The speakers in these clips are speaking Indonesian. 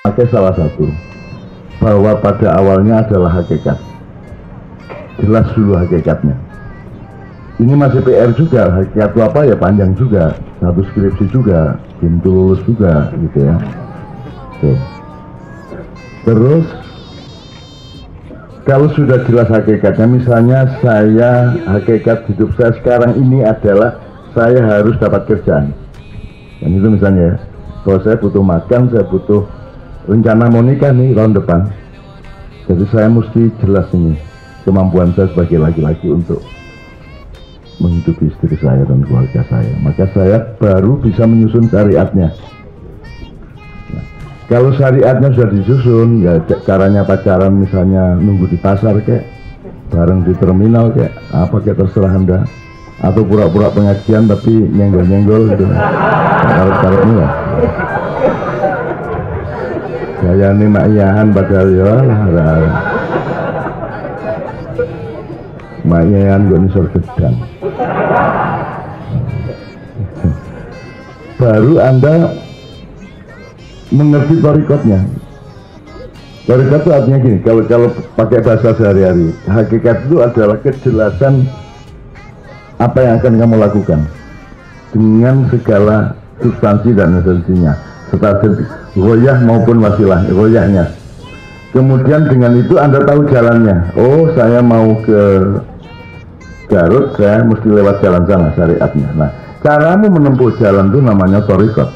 Pakai salah satu bahwa pada awalnya adalah hakikat, jelas dulu hakikatnya. Ini masih PR juga, hakikat itu apa ya, panjang juga, satu skripsi juga, pintu lulus juga gitu ya. Tuh. Terus kalau sudah jelas hakikatnya, misalnya saya, hakikat hidup saya sekarang ini adalah saya harus dapat kerjaan, yang itu misalnya ya. Kalau saya butuh makan, saya butuh rencana mau nikah nih tahun depan, jadi saya mesti jelas ini kemampuan saya sebagai laki-laki untuk menghidupi istri saya dan keluarga saya, maka saya baru bisa menyusun syariatnya. Nah, kalau syariatnya sudah disusun, ya caranya pacaran misalnya nunggu di pasar kayak, bareng di terminal kayak, apa kayak terserah Anda, atau pura-pura pengajian tapi nyenggol-nyenggol gitu, karut-karut ini lah. Saya ini makyahan padahal ya lah. Makyahan gue nisor gedang. Baru Anda mengerti torikotnya. Torikot itu artinya gini, kalau pakai bahasa sehari-hari, hakikat itu adalah kejelasan apa yang akan kamu lakukan dengan segala substansi dan esensinya, serta goyah maupun wasilah, goyahnya. Kemudian dengan itu Anda tahu jalannya. Oh, saya mau ke Garut, saya mesti lewat jalan sana, syariatnya. Nah, caramu menempuh jalan itu namanya torikot.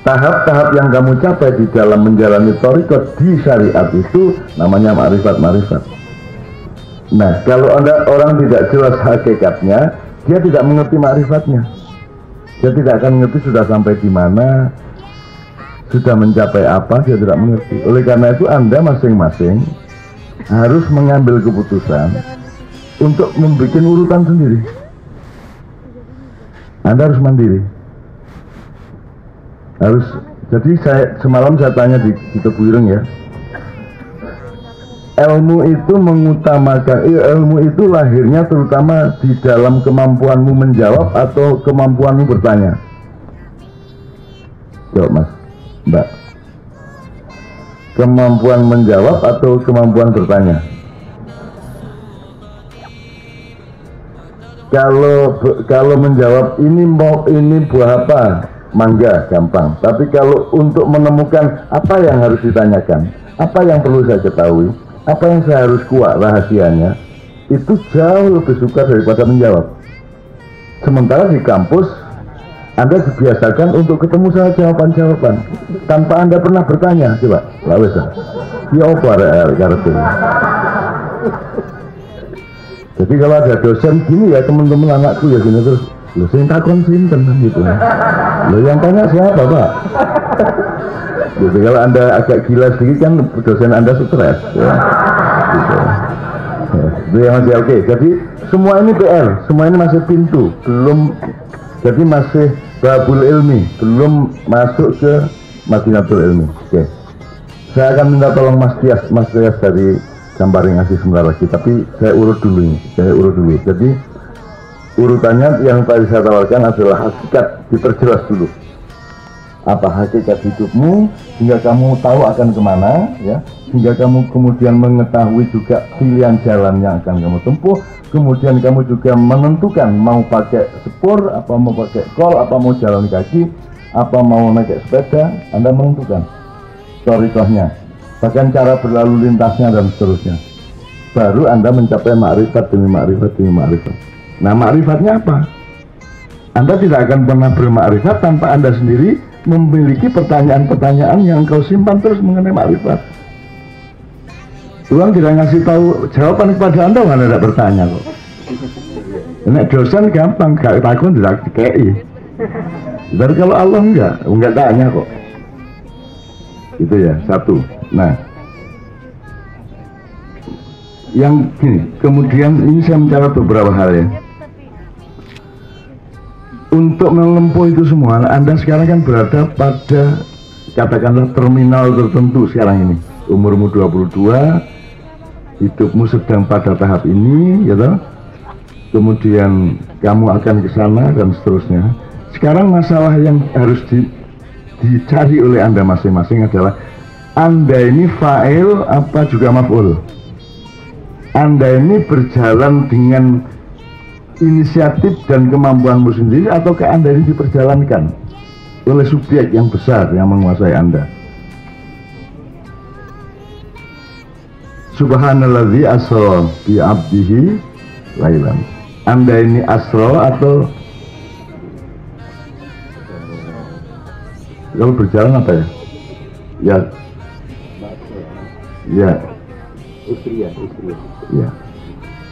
Tahap-tahap yang kamu capai di dalam menjalani torikot di syariat itu namanya ma'rifat-ma'rifat. Nah, kalau orang tidak jelas hakikatnya, dia tidak mengerti ma'rifatnya. Dia tidak akan mengerti sudah sampai di mana, sudah mencapai apa, dia tidak mengerti. Oleh karena itu Anda masing-masing harus mengambil keputusan untuk membuat urutan sendiri. Anda harus mandiri. Harus. Jadi semalam saya tanya di Tebu Ireng ya, ilmu itu mengutamakan, ilmu itu lahirnya terutama di dalam kemampuanmu menjawab atau kemampuanmu bertanya. Jawab Mas, Mbak. Kemampuan menjawab atau kemampuan bertanya? Kalau menjawab ini buah apa? Mangga, gampang. Tapi kalau untuk menemukan apa yang harus ditanyakan, apa yang perlu saya ketahui, apa yang saya harus kuat rahasianya, itu jauh lebih sukar daripada menjawab. Sementara di kampus Anda dibiasakan untuk ketemu sama jawaban-jawaban tanpa Anda pernah bertanya. Coba, lawes ya apa arek-arek. Jadi kalau ada dosen gini ya, teman-teman anakku ya gini terus, lo sing takon sinten gitu. Lo yang tanya siapa, Pak? Jadi kalau Anda agak gila sedikit kan dosen Anda stres ya. Gitu. Ya, itu yang masih oke. Jadi semua ini PR, semua ini masih pintu, belum, jadi masih babul ilmi, belum masuk ke Madinatul Ilmi. Oke. Saya akan minta tolong Mas Tias dari Jamparing ngasih sebentar lagi, tapi saya urut dulu. Jadi urutannya yang tadi saya tawarkan adalah hakikat, diperjelas dulu. Apa hakikat hidupmu hingga kamu tahu akan kemana, ya, hingga kamu kemudian mengetahui juga pilihan jalan yang akan kamu tempuh. Kemudian kamu juga menentukan mau pakai sepur, apa mau pakai kol, apa mau jalan kaki, apa mau naik sepeda. Anda menentukan torikohnya, bahkan cara berlalu lintasnya dan seterusnya. Baru Anda mencapai makrifat demi makrifat demi makrifat. Nah, makrifatnya apa? Anda tidak akan pernah bermakrifat tanpa Anda sendiri memiliki pertanyaan-pertanyaan yang kau simpan terus mengenai makrifat. Tuhan tidak ngasih tahu jawaban kepada Anda, Anda tidak bertanya kok. Nek dosen gampang, gak takut tidak dikei. Tapi kalau Allah enggak tanya kok. Itu ya, satu. Nah, yang gini, kemudian ini saya mencatat beberapa hal ya. Untuk menempuh itu semua, Anda sekarang kan berada pada katakanlah terminal tertentu sekarang ini. Umurmu 22, hidupmu sedang pada tahap ini, ya toh? Kemudian kamu akan ke sana dan seterusnya. Sekarang masalah yang harus dicari oleh Anda masing-masing adalah Anda ini fa'il apa juga maf'ul? Anda ini berjalan dengan inisiatif dan kemampuanmu sendiri ataukah Anda ini diperjalankan oleh subjek yang besar yang menguasai Anda? Subhanalladzi asra bi 'abdihi lailan. Anda ini asra atau kalau berjalan apa ya? Ya. Ya.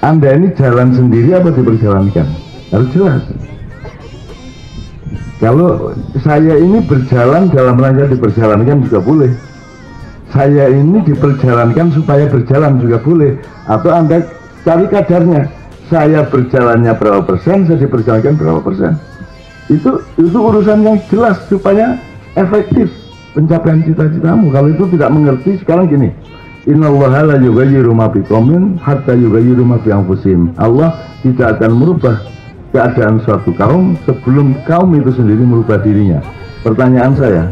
Anda ini jalan sendiri apa diperjalankan? Harus jelas. Kalau saya ini berjalan dalam rangka diperjalankan juga boleh. Saya ini diperjalankan supaya berjalan juga boleh. Atau Anda cari kadarnya. Saya berjalannya berapa persen, saya diperjalankan berapa persen. Itu urusan yang jelas supaya efektif pencapaian cita-citamu. Kalau itu tidak mengerti, sekarang gini, innallaha la yughayyiru ma biqaumin hatta yughayyiru ma bi anfusihim. Allah tidak akan merubah keadaan suatu kaum sebelum kaum itu sendiri merubah dirinya. Pertanyaan saya,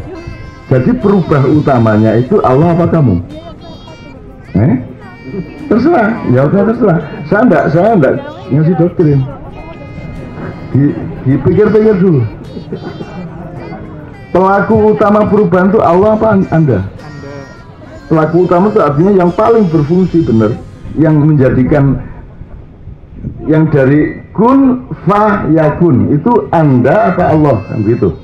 jadi perubah utamanya itu Allah apa kamu? Terserah, ya oke terserah. Saya enggak ngasih doktrin. Dipikir-pikir dulu. Pelaku utama perubahan itu Allah apa Anda? Pelaku utama itu artinya yang paling berfungsi benar, yang menjadikan yang dari kun fa yakun itu Anda apa Allah, kan gitu.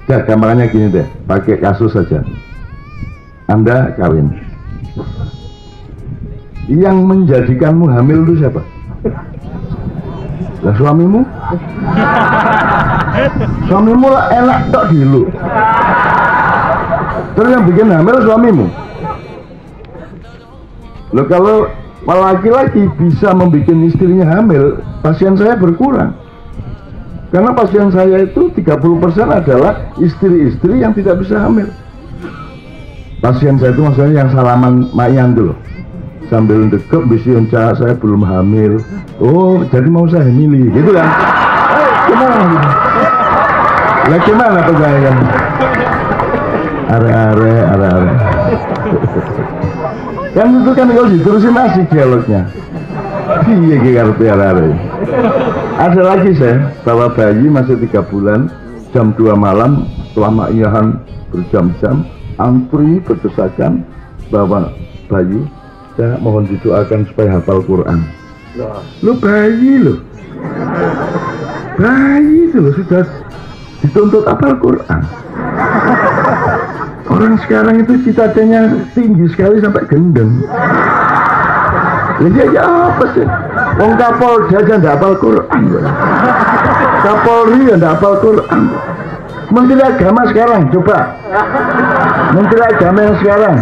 Ya gambarannya gini deh, pakai kasus saja. Anda kawin, yang menjadikanmu hamil itu siapa? Lah suamimu? Suamimu lah enak tok dulu. Terus yang bikin hamil suamimu. Loh kalau laki-laki bisa membuat istrinya hamil, pasien saya berkurang. Karena pasien saya itu 30% adalah istri-istri yang tidak bisa hamil. Pasien saya itu maksudnya yang salaman mayan dulu. Sambil dekep bision saya belum hamil. Oh, jadi mau saya milih, gitu kan? Gimana gitu? Lah gimana pegawai kamu? Are. Kan itu kan kalau diterusin masih dialognya. Iya gitu are. Ada lagi saya bawa bayi masih 3 bulan, jam 2 malam setelah ma'iyahan berjam-jam, antri berdesakan bawa bayi. Saya mohon didoakan supaya hafal Quran. Lo bayi lo, bayi itu lo sudah dituntut hafal Quran. Orang sekarang itu cita-citanya tinggi sekali sampai gendeng. Jadi apa sih? Wong Kapolda aja nggak hafal Quran. Kapolri nggak hafal Quran. Menteri Agama sekarang coba. Menteri Agama yang sekarang.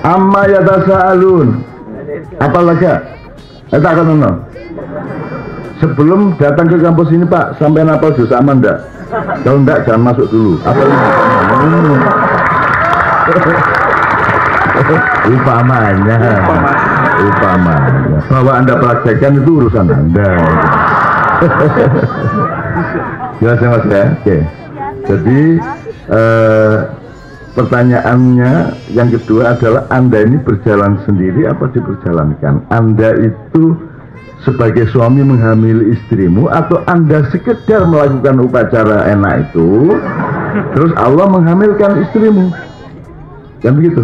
Amma yatasaalun. Apalagi? Tak akan nonton. Sebelum datang ke kampus ini Pak, sampai hafal juz aman enggak? Kalau enggak jangan masuk dulu. Apa ini? Upamanya. Bahwa Anda praktekkan itu urusan Anda. Jelas ya Mas ya? Oke. Jadi pertanyaannya yang kedua adalah Anda ini berjalan sendiri apa diperjalankan? Anda itu sebagai suami menghamili istrimu atau Anda sekedar melakukan upacara enak itu terus Allah menghamilkan istrimu, kan begitu?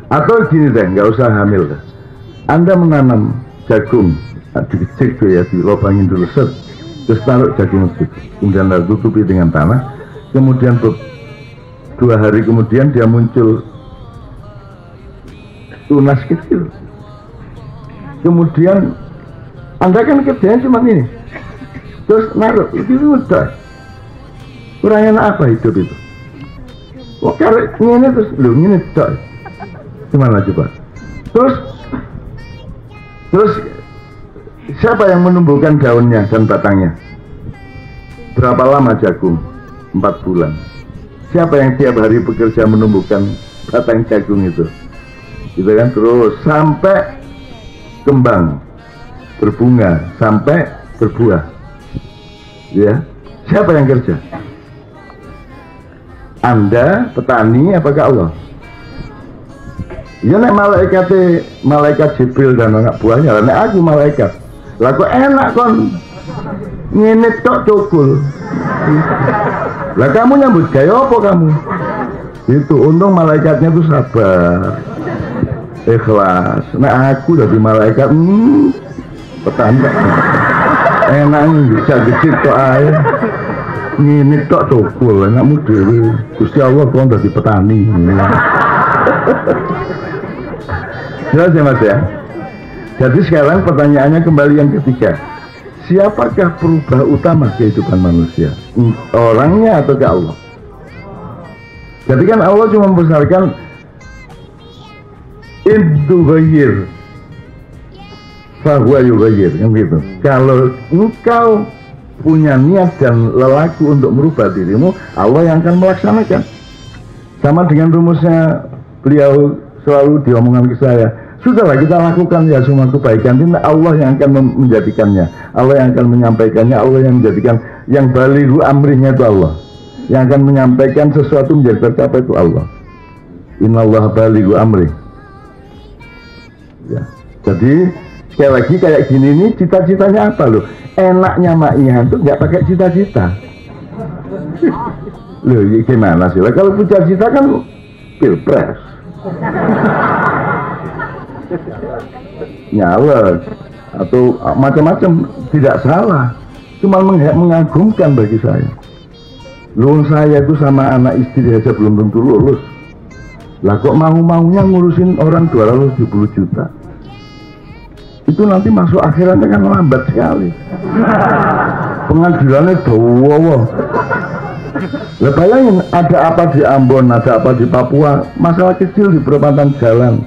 Atau gini deh, nggak usah hamil deh. Anda menanam jagung dikecil ya, dilobangin dulu set, terus taruh jagung itu, kemudian tutupi dengan tanah, kemudian 2 hari kemudian dia muncul tunas kecil. Kemudian Anda kan kerjanya cuma ini, terus naruh itu udah. Kurang enak apa hidup itu? Kok karek ngene terus lho ngene tok. Gimana coba? Terus siapa yang menumbuhkan daunnya dan batangnya? Berapa lama jagung? 4 bulan. Siapa yang tiap hari bekerja menumbuhkan batang jagung itu? Gitu kan, terus sampai kembang, berbunga, sampai berbuah. Ya, siapa yang kerja? Anda petani apakah Allah? Ya nek malaikat Jibril dan anak buahnya, nek aku malaikat. Lah kok enak kon ngene tok cukul. Lah kamu nyambut gawe apa kamu? Itu untung malaikatnya tuh sabar, ikhlas. Nek aku dari malaikat petanda enak bisa gecit kok ae. Ngene tok cukul, enakmu dhewe. Gusti Allah kok dadi petani. Jelas ya Mas ya? Jadi sekarang pertanyaannya kembali yang ketiga. Siapakah perubah utama kehidupan manusia? Orangnya atau ke Allah? Jadi kan Allah cuma membesarkan itu ghayyir fahuwa yughayyir, kan gitu. Kalau engkau punya niat dan lelaku untuk merubah dirimu, Allah yang akan melaksanakan. Sama dengan rumusnya beliau selalu diomongkan ke saya. Sudahlah kita lakukan ya semua kebaikan, ini Allah yang akan menjadikannya, Allah yang akan menyampaikannya, Allah yang menjadikan, yang balighu amrinya itu Allah, yang akan menyampaikan sesuatu menjadi tercapai itu Allah. Innallaha balighu amri. Ya. Jadi sekali lagi kayak gini nih, cita-citanya apa loh? Enaknya Mak Ihan tuh nggak pakai cita-cita. Loh gimana sih? Kalau punya cita kan pilpres. Nyala atau macam-macam, tidak salah, cuma mengagumkan bagi saya. Loh saya itu sama anak istri aja belum tentu lulus, lah kok mau-maunya ngurusin orang 270 juta. Itu nanti masuk akhiratnya kan lambat sekali, pengadilannya dawa. Lah bayangin, ada apa di Ambon, ada apa di Papua, masalah kecil di perempatan jalan,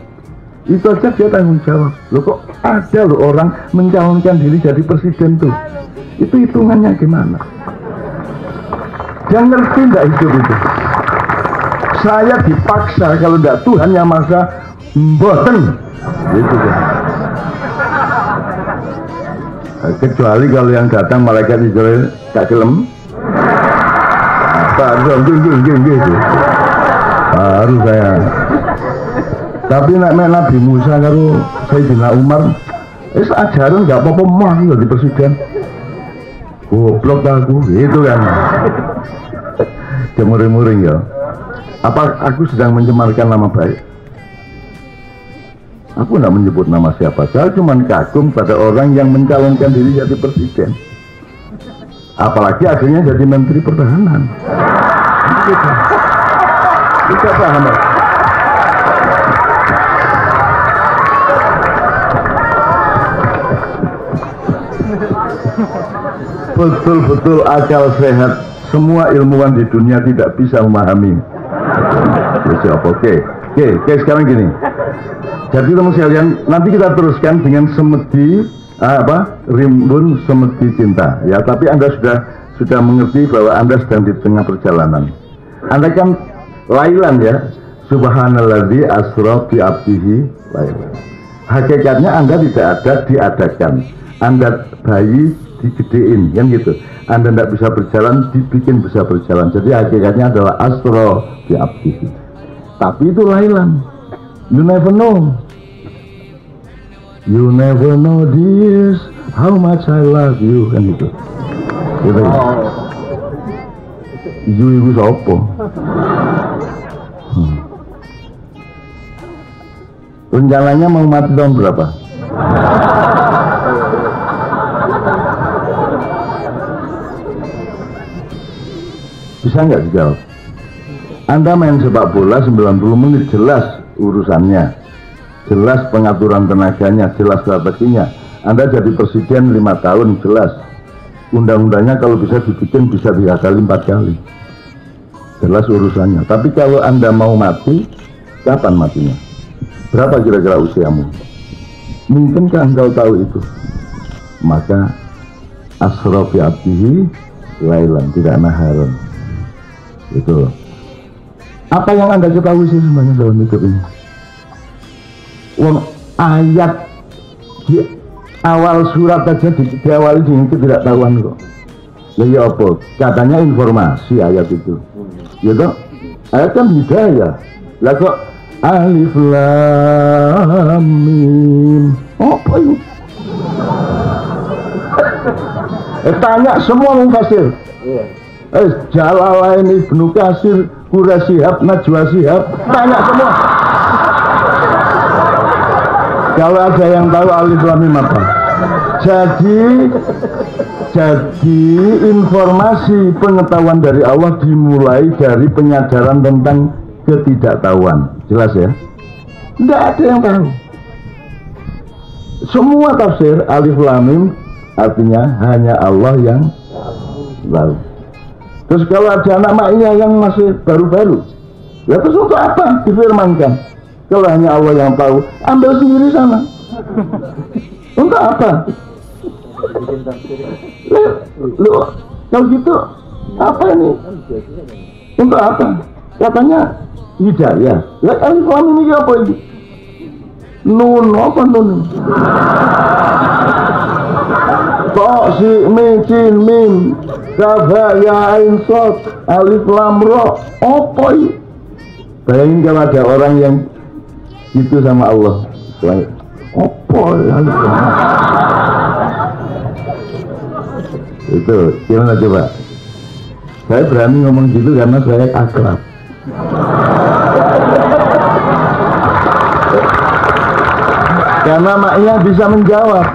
itu aja dia tanggung jawab. Loh kok ada loh orang mencalonkan diri jadi presiden tuh, itu hitungannya gimana? Dia ngerti nggak hidup itu? Saya dipaksa, kalau nggak Tuhan yang maksa, mboten gitu kan. Kecuali kalau yang datang malaikat Israel tak gelem, baru saya. Tapi nek Nabi Musa karo Sayyidina Umar wis ajaran enggak apa-apa mah jadi presiden. Goblok aku, gitu kan. Jemuring-muring ya. Apa aku sedang mencemarkan nama baik? Aku enggak menyebut nama siapa, saya cuma kagum pada orang yang mencalonkan diri jadi presiden. Apalagi akhirnya jadi menteri pertahanan. Kita paham. Betul-betul akal sehat. Semua ilmuwan di dunia tidak bisa memahami. Oke, sekarang gini. Jadi teman sekalian, nanti kita teruskan dengan semedi rimbun semedi cinta. Ya, tapi Anda sudah mengerti bahwa Anda sedang di tengah perjalanan. Anda kan lailan ya. Subhanalladzi asra bi abdihi lailan. Hakikatnya Anda tidak ada, diadakan. Anda bayi digedein, kan gitu. Anda tidak bisa berjalan, dibikin bisa berjalan. Jadi hakikatnya adalah asra bi abdihi. Tapi itu lailan. You never know. You never know this, how much I love you, kan gitu. Gitu. Ibu sopo. Rencananya mau mati tahun berapa? Bisa nggak dijawab? Anda main sepak bola 90 menit, jelas urusannya, jelas pengaturan tenaganya, jelas strateginya. Anda jadi presiden 5 tahun, jelas undang-undangnya kalau bisa dibikin bisa 3 kali 4 kali. jelas urusannya. Tapi kalau Anda mau mati, kapan matinya? Berapa kira-kira usiamu? Mungkinkah engkau tahu itu? Maka asrofi abdihi lailan, tidak naharon. Itu apa yang Anda ketahui sih sebenarnya dalam hidup ini? Ayat di awal surat aja diawali dengan ketidaktahuan kok. Ya apa? Katanya informasi ayat itu. Ya toh? Ayat kan hidayah. Lah kok alif lam mim. Apa itu? Tanya semua mufasir. Jalalain, Ibnu Katsir, Quraisy Shihab, Najwa Shihab, tanya semua. Kalau ada yang tahu alif lam mim apa? Jadi informasi pengetahuan dari Allah dimulai dari penyadaran tentang ketidaktahuan. Jelas ya? Tidak ada yang tahu. Semua tafsir alif lam mim artinya hanya Allah yang tahu. Terus kalau ada anak maknya yang masih baru-baru, ya terus untuk apa difirmankan? Kalau hanya Allah yang tahu, ambil sendiri sana. Untuk apa? Loh, kalau gitu apa ini? Untuk apa? Katanya hidayah. Lah alif lam mim ini apa ini? Nun apa nun? Tok si mim mim kaf ya ain shad alif lam ra. Apa ini? Bayangin kalau ada orang yang gitu sama Allah. Apa alif lam? Itu gimana coba? Saya berani ngomong gitu karena saya akrab. Karena maknya bisa menjawab.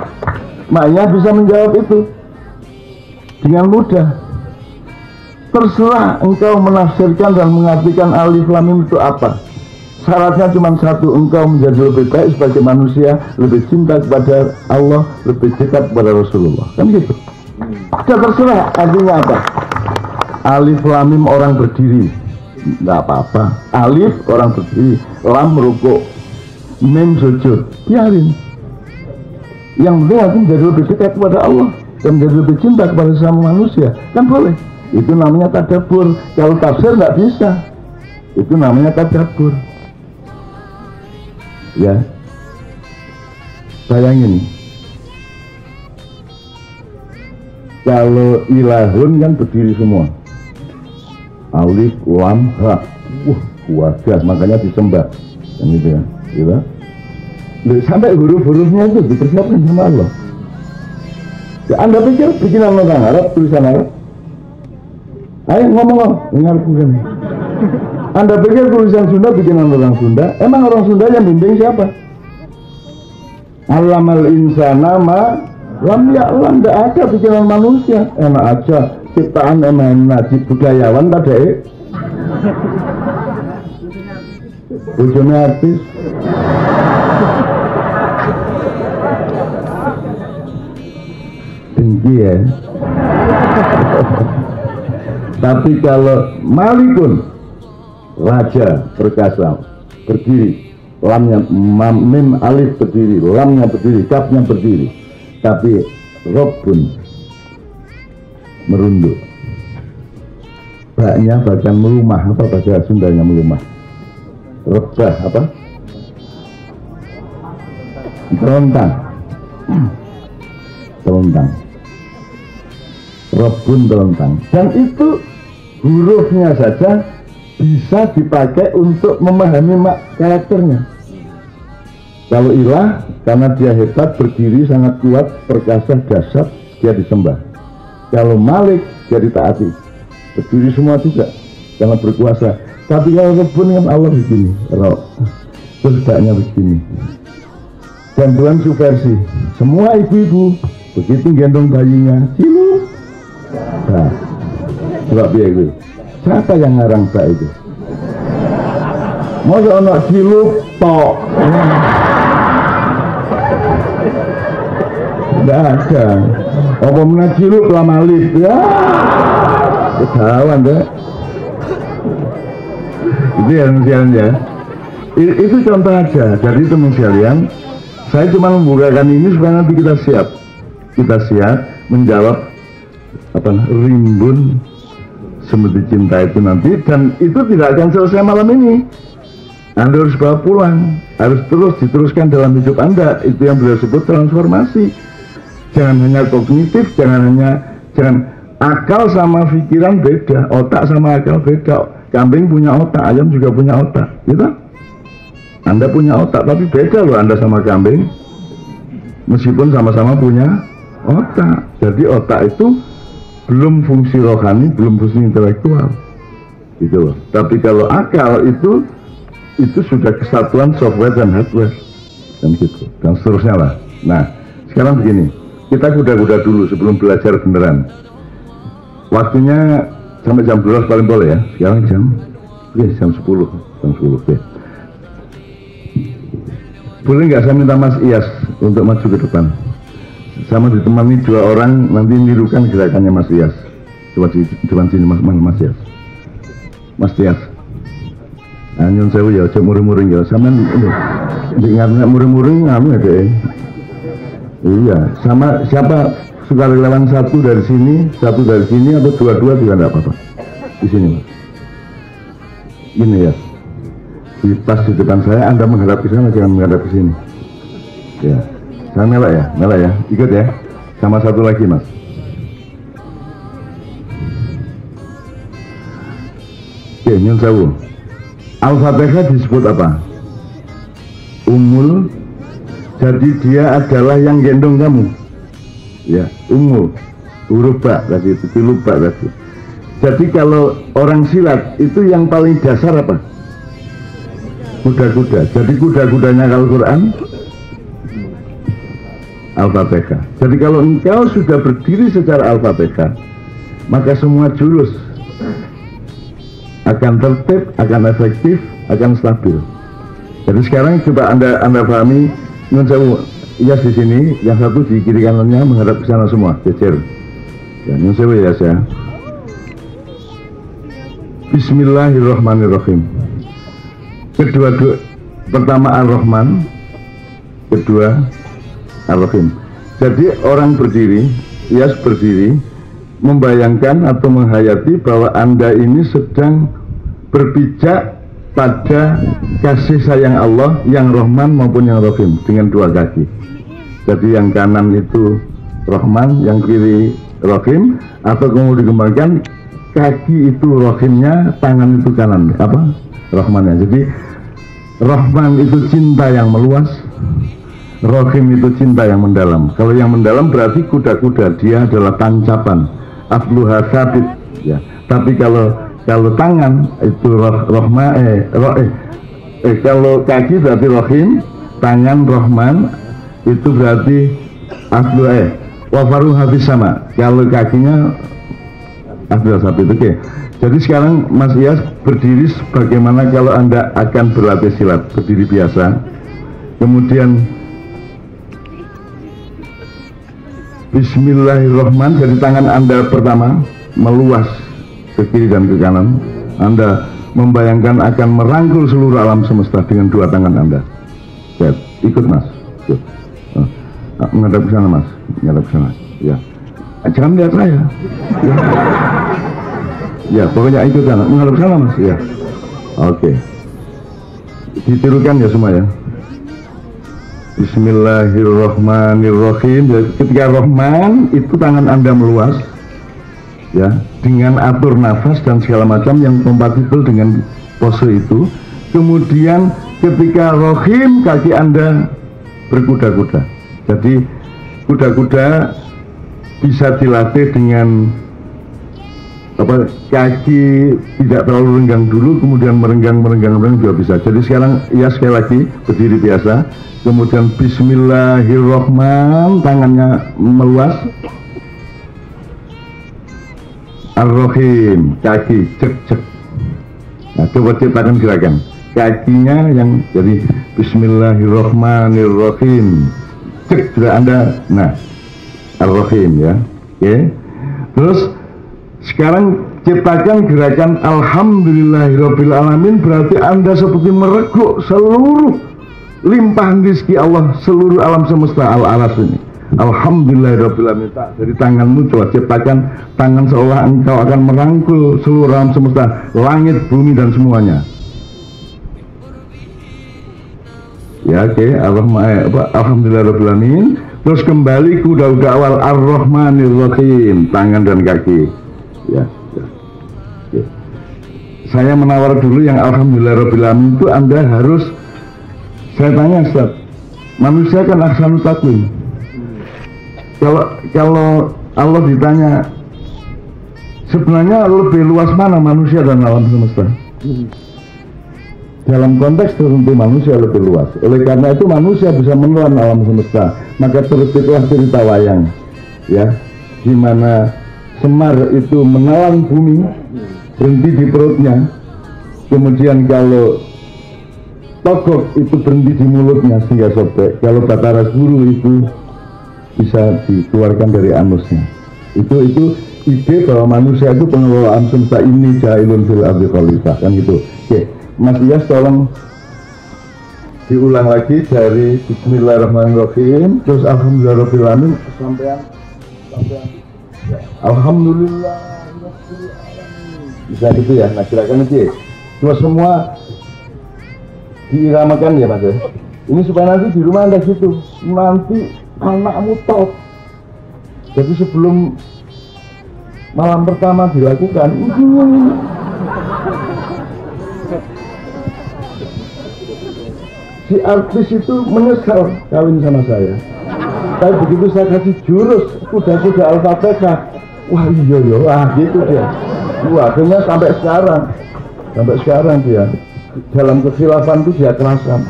Maknya bisa menjawab itu dengan mudah. Terserah engkau menafsirkan dan mengartikan alif lam mim itu apa. Syaratnya cuma satu, engkau menjadi lebih baik sebagai manusia, lebih cinta kepada Allah, lebih dekat kepada Rasulullah. Kan gitu. Sudah terserah artinya apa. Alif lam mim orang berdiri, nggak apa-apa. Alif orang berdiri, lam rukuk, mim sujud, biarin. Yang penting aku menjadi lebih dekat kepada Allah dan menjadi lebih cinta kepada sesama manusia, kan boleh. Itu namanya tadabbur. Kalau tafsir nggak bisa. Itu namanya tadabbur. Ya, bayangin. Kalau ilahun kan berdiri semua. Alif, lam, ha. Wadah, makanya disembah. Kan gitu ya. Gitu. Sampai huruf-hurufnya itu dipersiapkan sama Allah. Ya, Anda pikir bikinan orang Arab, tulisan Arab? Ayo ngomong, dengarku kan. Anda pikir tulisan Sunda bikinan orang Sunda? Emang orang Sunda yang bimbing siapa? Alamal insana ma lam ya'lam, tidak ada bikinan manusia. Enak aja ciptaan emang najib budayawan tadi. Bojone artis. Tinggi ya. Tapi kalau Malikun, raja perkasa, berdiri, lamnya mim alif berdiri, lamnya berdiri, kafnya berdiri. Tapi Rabbun merunduk, baknya bahkan melumah. Apa bahasa Sundanya melumah? Rebah apa? Terontang. Terontang. Rabbun terontang. Dan itu hurufnya saja bisa dipakai untuk memahami karakternya. Kalau ilah, karena dia hebat, berdiri, sangat kuat, perkasa, dahsyat, dia disembah. Kalau Malik, dia ditaati, berdiri semua juga, karena berkuasa. Tapi kalau Rabbun kan Allah begini, roh, terus baknya begini. Dan Tuhan subversi, semua ibu-ibu begitu gendong bayinya, cilu. Nah, coba biar itu. Siapa yang ngarang bak itu? Masa anak cilu tok. Tidak ada. Apa menajiluk lama alif ya? Ketahuan deh. Itu ya teman ya. Itu contoh aja. Jadi teman sekalian, saya cuma membukakan ini supaya nanti kita siap menjawab rimbun semedi cinta itu nanti, dan itu tidak akan selesai malam ini. Anda harus bawa pulang, harus terus diteruskan dalam hidup Anda. Itu yang beliau sebut transformasi. Jangan hanya kognitif, jangan akal sama pikiran beda, otak sama akal beda. Kambing punya otak, ayam juga punya otak, gitu. Anda punya otak, tapi beda loh Anda sama kambing. Meskipun sama-sama punya otak. Jadi otak itu belum fungsi rohani, belum fungsi intelektual, gitu loh. Tapi kalau akal itu sudah kesatuan software dan hardware, dan gitu, dan seterusnya lah. Nah, sekarang begini, kita kuda-kuda dulu sebelum belajar beneran. Waktunya sampai jam 12 paling boleh ya. Sekarang jam 10, oke. Boleh nggak saya minta Mas Iyas untuk maju ke depan? Sama ditemani 2 orang, nanti nirukan gerakannya Mas Iyas. Coba di depan sini Mas Iyas. Mas Iyas. Nyun sewu ya, cek muring-muring ya. Sampean ingat muring-muring anu ya deh. Iya, sama siapa sukarelawan satu dari sini atau dua-dua juga enggak apa-apa. Di sini, Mas. Gini ya. Di pas di depan saya, Anda menghadap ke sana, jangan menghadap ke sini. Ya. Saya melak ya. Ikut ya. Sama satu lagi, Mas. Oke, nyun sewu. Al-Fatihah disebut apa? Ummul. Jadi dia adalah yang gendong kamu. Ya, ummul. Huruf ba tadi itu, tilu ba tadi. Jadi kalau orang silat itu yang paling dasar apa? Kuda-kuda. Jadi kuda-kudanya Al-Quran Al-Fatihah. Jadi kalau engkau sudah berdiri secara Al-Fatihah, maka semua jurus akan tertib, akan efektif, akan stabil. Jadi sekarang coba anda pahami, nyun sewu, Iyas di sini, yang satu di kiri kanannya menghadap ke sana semua, jejer. Ya, nyun sewu ya saya. Bismillahirrahmanirrahim. Pertama Ar-Rahman, kedua Ar-Rahim. Jadi orang berdiri, Iyas berdiri, membayangkan atau menghayati bahwa Anda ini sedang berpijak pada kasih sayang Allah yang Rahman maupun yang Rahim dengan 2 kaki. Jadi yang kanan itu Rahman, yang kiri Rahim, atau kemudian dikembangkan kaki itu Rahimnya, tangan itu kanan Rahmannya. Jadi Rahman itu cinta yang meluas, Rahim itu cinta yang mendalam. Kalau yang mendalam berarti kuda-kuda, dia adalah tancapan, afluha sabit ya. Tapi kalau tangan itu kalau kaki berarti Rahim, tangan Rahman, itu berarti aflu wafaru habis sama. Kalau kakinya aflu sabit. Oke. Jadi sekarang Mas Iyas berdiri bagaimana kalau Anda akan berlatih silat, berdiri biasa. Kemudian Bismillahirrahmanirrahim. Jadi tangan Anda pertama meluas ke kiri dan ke kanan. Anda membayangkan akan merangkul seluruh alam semesta dengan 2 tangan Anda. Ya, ikut Mas. Menghadap ke sana Mas. Menghadap ke sana. Ya. Jangan lihat saya. Ya. Ya, pokoknya ikut sana. Menghadap ke sana Mas. Ya. Oke. Ditirukan ya semua ya. Bismillahirrahmanirrahim. Ketika Rahman itu tangan Anda meluas ya, dengan atur nafas dan segala macam yang kompatibel dengan pose itu. Kemudian ketika Rahim, kaki Anda berkuda-kuda. Jadi kuda-kuda bisa dilatih dengan kaki tidak terlalu renggang dulu, kemudian merenggang juga bisa. Jadi sekarang ya sekali lagi berdiri biasa. Kemudian Bismillahirrahmanirrahim, tangannya meluas. Ar-Rahim, kaki cek. Nah, coba ciptakan gerakan kakinya yang jadi Bismillahirrahmanirrahim. Cek sudah Anda. Nah, Ar-Rahim ya. Oke. Terus sekarang ciptakan gerakan Alhamdulillahirabbil alamin, berarti Anda seperti mereguk seluruh limpahan rezeki Allah seluruh alam semesta al-aras ini. Alhamdulillahirabbil alamin. Dari tanganmu coba ciptakan tangan seolah engkau akan merangkul seluruh alam semesta, langit, bumi dan semuanya. Ya, oke. Alhamdulillahirabbil alamin. Terus kembali ke udah awal Ar-Rahmanir-Rahim, tangan dan kaki. Ya. Ya. Saya menawar dulu yang Alhamdulillahirabbil alamin itu Anda harus, saya tanya Ustaz, manusia kan ahsanut taqwim. Kalau Allah ditanya sebenarnya lebih luas mana manusia dan alam semesta? Dalam konteks tertentu manusia lebih luas. Oleh karena itu manusia bisa menelan alam semesta. Maka terbitlah cerita wayang, ya, di mana Semar itu menelan bumi, berhenti di perutnya. Kemudian kalau Togok itu berhenti di mulutnya sehingga sobek. Kalau Batara Guru itu bisa dikeluarkan dari anusnya. Itu ide bahwa manusia itu pengelola alam semesta ini ja'ilun fil ardi khalifah, kan gitu. Oke, Mas Iyas tolong diulang lagi dari Bismillahirrahmanirrahim terus Alhamdulillahirabbil alamin sampai Alhamdulillah bisa gitu ya. Nah silakan nanti terus semua diiramakan ya Mas ya. Ini supaya nanti di rumah Anda gitu, nanti anakmu top. Jadi sebelum malam pertama dilakukan, si artis itu menyesal kawin sama saya. Tapi begitu saya kasih jurus kuda-kuda Al-Fatihah, wah iya gitu dia. Wah akhirnya sampai sekarang dia dalam kekhilafan itu dia kerasan.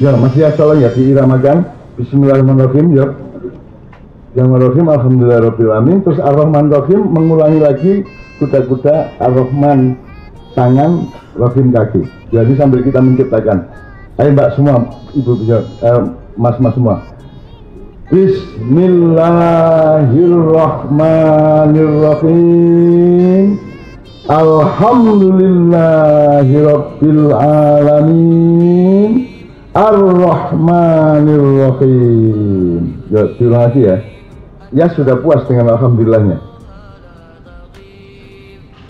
Ya masih asal ya diiramakan. Bismillahirrahmanirrahim ya. Bismillahirrahmanirrahim Alhamdulillahirabbil alamin. Terus Ar-Rahmanirrahim mengulangi lagi kuda-kuda Ar-Rahman tangan, Rahim kaki. Jadi sambil kita menciptakan. Ayo Mbak semua, Ibu bisa, Mas-mas semua. Bismillahirrahmanirrahim. Alhamdulillahirabbil alamin. Ar-Rahmanir-Rahim. Ya, terima kasih ya. Ya sudah puas dengan alhamdulillahnya.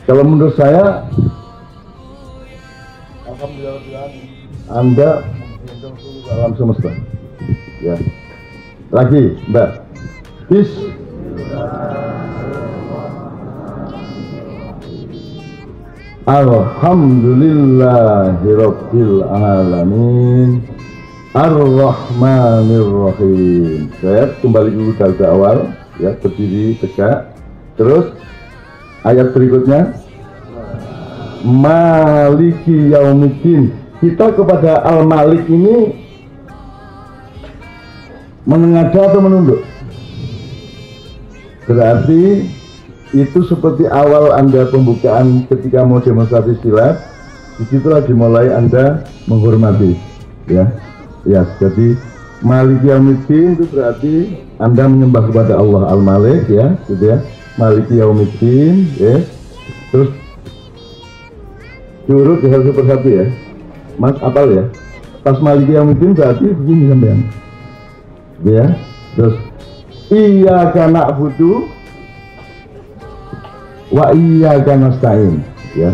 Kalau menurut saya, alhamdulillah Anda menghitung seluruh alam semesta. Ya. Lagi, Mbak. Alhamdulillahirabbil alamin. Ar-Rahmanir-Rahim. Saya kembali dulu dari awal, ya, berdiri tegak. Terus ayat berikutnya, Maliki Yaumiddin. Kita kepada Al-Malik ini menengadah atau menunduk? Berarti itu seperti awal Anda pembukaan ketika mau demonstrasi silat. Disitulah dimulai Anda menghormati, ya. Ya, jadi Maliki Yaumiddin itu berarti Anda menyembah kepada Allah Al-Malik, ya, gitu ya. Maliki Yaumiddin, ya. Terus diurut ya, satu persatu ya. Mas apal ya. Pas Maliki Yaumiddin berarti begini sampean. Ya. Terus iyyaka na'budu wa iyyaka nasta'in, ya.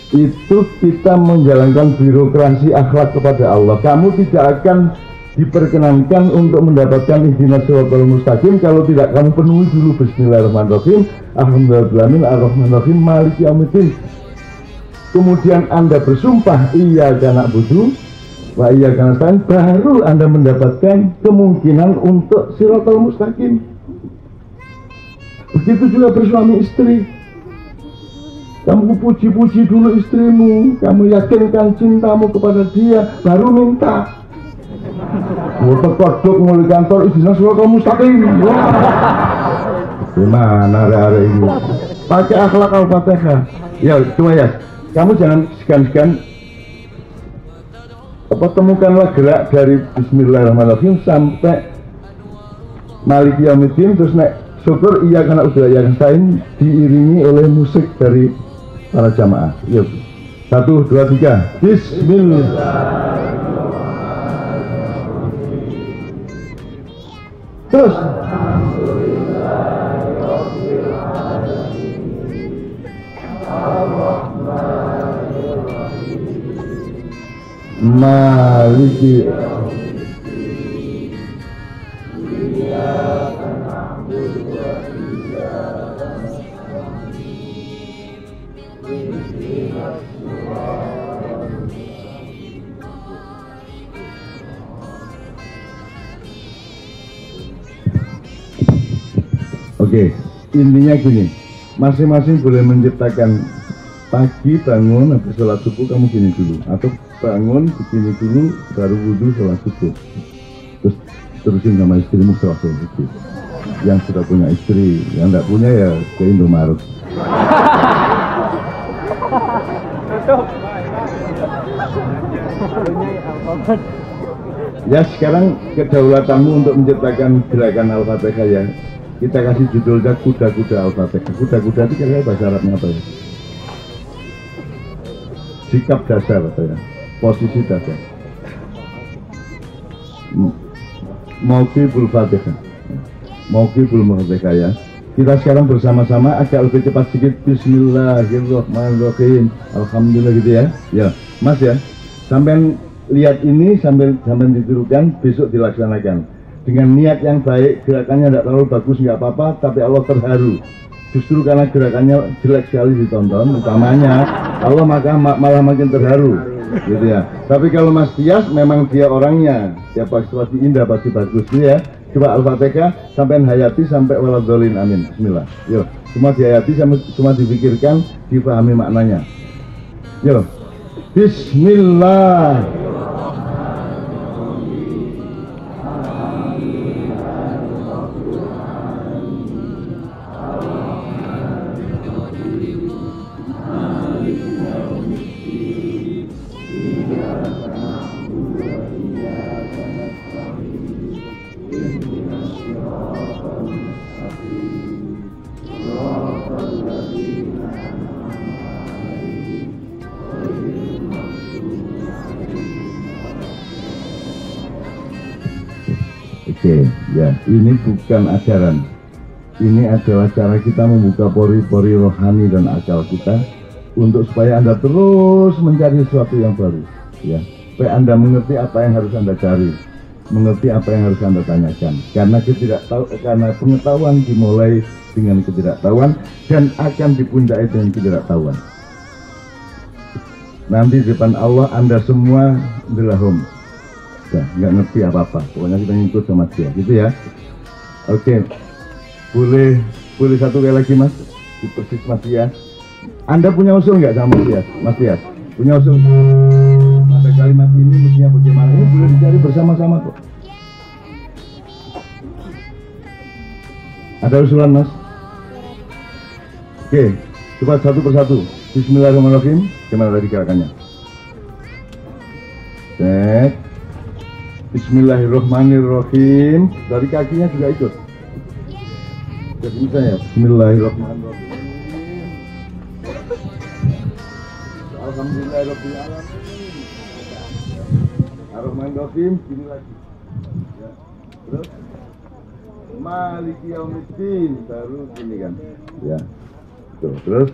Itu kita menjalankan birokrasi akhlak kepada Allah. Kamu tidak akan diperkenankan untuk mendapatkan ihdinas siratal mustaqim kalau tidak kamu penuhi dulu Bismillahirrahmanirrahim, Alhamdulillahirabbil alamin, Ar-Rahmanirrahim, Maliki Yaumiddin. Kemudian Anda bersumpah iyyaka na'budu wa iyyaka nasta'in, baru Anda mendapatkan kemungkinan untuk siratal mustaqim. Begitu juga bersuami istri. Kamu puji-puji dulu istrimu, kamu yakinkan cintamu kepada dia, baru minta. Kodok mulai kantor ihdinas siratal mustaqim. Gimana hari-hari ini? Pakai akhlak Al-Fatihah. Ya, cuma ya, kamu jangan segan-segan temukanlah gerak dari Bismillahirrahmanirrahim sampai Maliki Yaumiddin, terus naik syukur iya karena udah yang lain diiringi oleh musik dari para jamaah. Yuk, 1, 2, 3. Bismillah. Terus. Maliki Oke, intinya gini, masing-masing boleh menciptakan pagi bangun habis sholat subuh kamu gini dulu, atau bangun begini dulu baru wudhu sholat subuh, terus terusin sama istrimu sholat subuh. Yang sudah punya istri, yang tidak punya ya ke Indomaret. Ya sekarang kedaulatanmu untuk menciptakan gerakan Al-Fatihah ya. Kita kasih judulnya kuda-kuda Al-Fatihah. Kuda-kuda itu kira-kira bahasa Arabnya apa ya? Sikap dasar apa ya? Posisi dasar. Mauqiful Fatihah. Mauqiful Fatihah ya. Kita sekarang bersama-sama agak lebih cepat sedikit. Bismillahirrahmanirrahim. Alhamdulillah gitu ya. Ya, Mas ya. Sampai lihat ini sambil ditirukan, besok dilaksanakan. Dengan niat yang baik, gerakannya tidak terlalu bagus nggak apa-apa, tapi Allah terharu. Justru karena gerakannya jelek sekali ditonton, utamanya Allah maka malah makin terharu, gitu ya. Tapi kalau Mas Tias memang dia orangnya, dia pasti indah, pasti bagus ya. Coba Al-Fatihah sampai hayati sampai waladhdallin, amin. Bismillah. Yo, semua dihayati, semua dipikirkan, dipahami maknanya. Yo, Bismillah. Oke, ya, ini bukan ajaran. Ini adalah cara kita membuka pori-pori rohani dan akal kita untuk supaya Anda terus mencari sesuatu yang baru, ya. Supaya Anda mengerti apa yang harus Anda cari, mengerti apa yang harus Anda tanyakan. Karena pengetahuan dimulai dengan ketidaktahuan dan akan dipuncai dengan ketidaktahuan. Nanti di depan Allah Anda semua adalah nggak ngerti apa-apa, pokoknya kita ngikut sama dia, gitu ya. Oke, boleh satu kali lagi Mas, persis Mas Tias. Anda punya usul nggak sama Mas Tias? Punya usul? Pada kalimat ini mestinya bagaimana? Ini boleh dicari bersama-sama kok. Ada usulan Mas? Oke, coba satu persatu. Bismillahirrahmanirrahim. Gimana tadi gerakannya? Cek. Bismillahirrahmanirrahim. Dari kakinya juga ikut. Jadi misalnya Bismillahirrahmanirrahim. Alhamdulillahirabbil alamin. Ar-Rahmanir-Rahim. Gini lagi. Ya. Terus Maliki yaumiddin baru gini kan. Ya. Tuh, terus